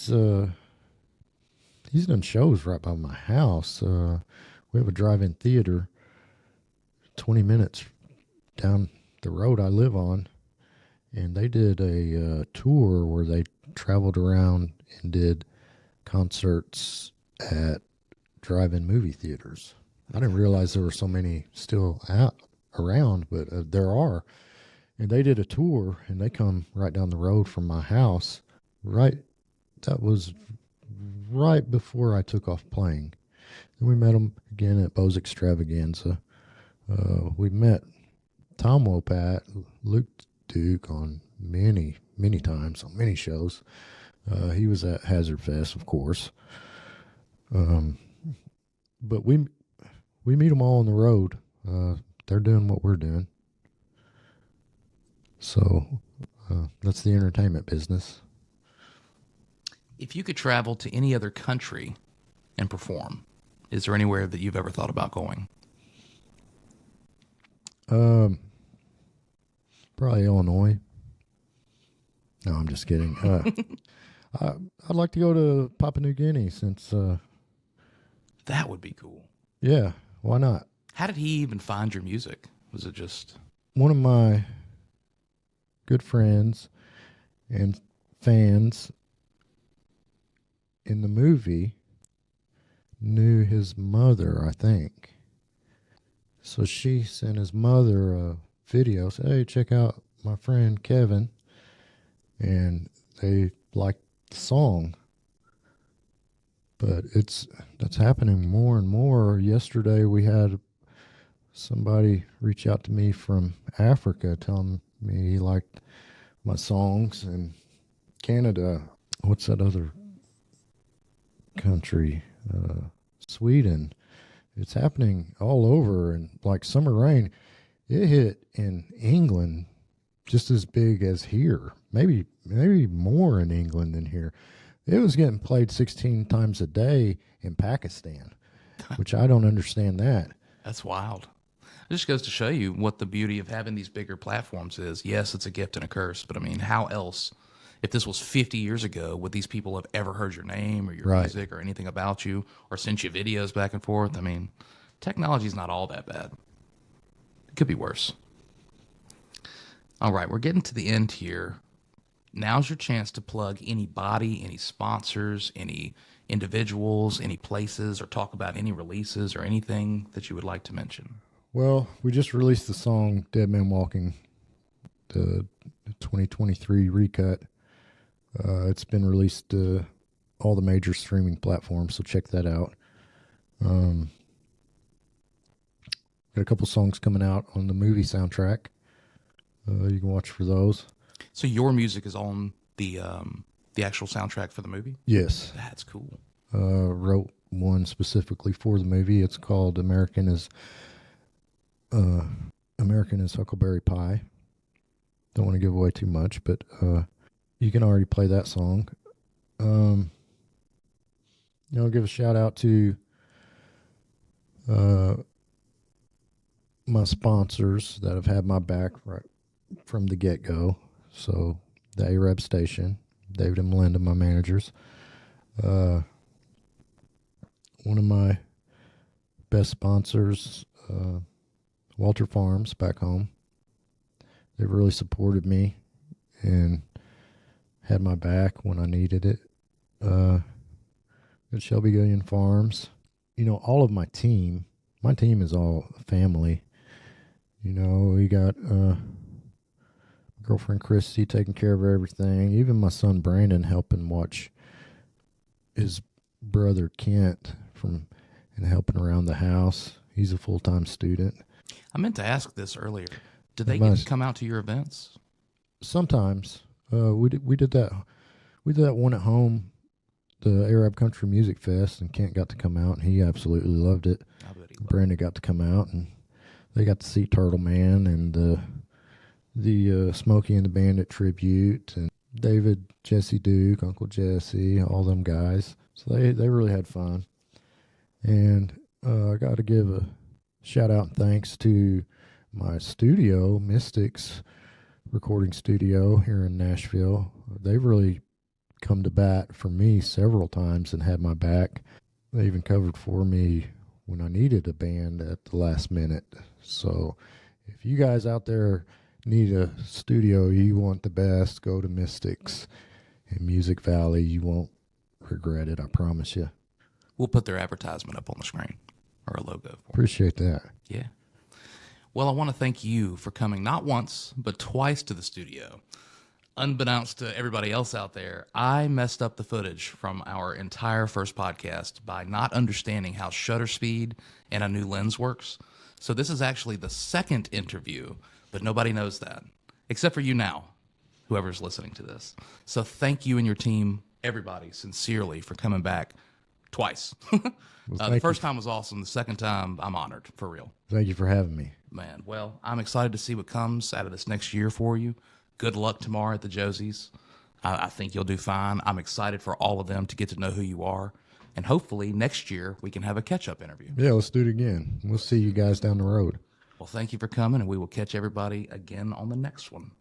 done shows right by my house. We have a drive-in theater 20 minutes down the road I live on, and they did a tour where they traveled around and did concerts at drive-in movie theaters. I didn't realize there were so many still out around, but there are. And they did a tour, and they come right down the road from my house. That was right before I took off playing. And we met them again at Bo's Extravaganza. We met Tom Wopat, Luke Duke on many times, on many shows. He was at Hazard Fest, of course. But we meet them all on the road. They're doing what we're doing. So that's the entertainment business. If you could travel to any other country and perform, is there anywhere that you've ever thought about going? Probably Illinois. No, I'm just kidding. I'd like to go to Papua New Guinea since. That would be cool. Yeah, why not? How did he even find your music? Was it just... One of my good friends and fans in the movie knew his mother, I think. So she sent his mother a video, said, "Hey, check out my friend Kevin." And they liked the song. But that's happening more and more. Yesterday we had somebody reach out to me from Africa telling me he liked my songs. And Canada, what's that other country? Sweden. It's happening all over. And like Summer Rain, it hit in England just as big as here. Maybe more in England than here. It was getting played 16 times a day in Pakistan, which I don't understand that. That's wild. It just goes to show you what the beauty of having these bigger platforms is. Yes, it's a gift and a curse, but I mean, how else, if this was 50 years ago, would these people have ever heard your name or your Right. music or anything about you or sent you videos back and forth? I mean, technology's not all that bad. It could be worse. All right, we're getting to the end here. Now's your chance to plug anybody, any sponsors, any individuals, any places, or talk about any releases or anything that you would like to mention. Well, we just released the song Dead Man Walking, the 2023 recut. It's been released to all the major streaming platforms, so check that out. Got a couple songs coming out on the movie soundtrack. You can watch for those. So your music is on the actual soundtrack for the movie? Yes. That's cool. Wrote one specifically for the movie. It's called American is Huckleberry Pie. Don't want to give away too much, but you can already play that song. I'll give a shout out to my sponsors that have had my back right from the get-go. So the Arab Station, David and Melinda, my managers. One of my best sponsors, Walter Farms back home. They've really supported me and had my back when I needed it. At Shelby Gillian Farms, all of my team, my team is all family. You know, we got girlfriend Christy taking care of everything. Even my son Brandon helping watch his brother Kent and helping around the house. He's a full-time student. I meant to ask this earlier. Did they get to come out to your events? Sometimes. We did that. We did that one at home, the Arab Country Music Fest, and Kent got to come out, and he absolutely loved it. I bet he loved Brandon got to come out, and they got to see Turtle Man and the Smokey and the Bandit tribute, and David, Jesse Duke, Uncle Jesse, all them guys. So they really had fun. And I got to give a shout out and thanks to my studio, Mystics Recording Studio here in Nashville. They've really come to bat for me several times and had my back. They even covered for me when I needed a band at the last minute. So if you guys out there need a studio, you want the best, go to Mystics in Music Valley. You won't regret it, I promise you. We'll put their advertisement up on the screen, or a logo. Appreciate that. Yeah. Well, I want to thank you for coming not once, but twice to the studio. Unbeknownst to everybody else out there, I messed up the footage from our entire first podcast by not understanding how shutter speed and a new lens works. So this is actually the second interview, but nobody knows that, except for you now, whoever's listening to this. So thank you and your team, everybody, sincerely, for coming back twice. The first time was awesome. The second time, I'm honored, for real. Thank you for having me. Man, well, I'm excited to see what comes out of this next year for you. Good luck tomorrow at the Josies. I think you'll do fine. I'm excited for all of them to get to know who you are. And hopefully next year we can have a catch-up interview. Yeah, let's do it again. We'll see you guys down the road. Well, thank you for coming, and we will catch everybody again on the next one.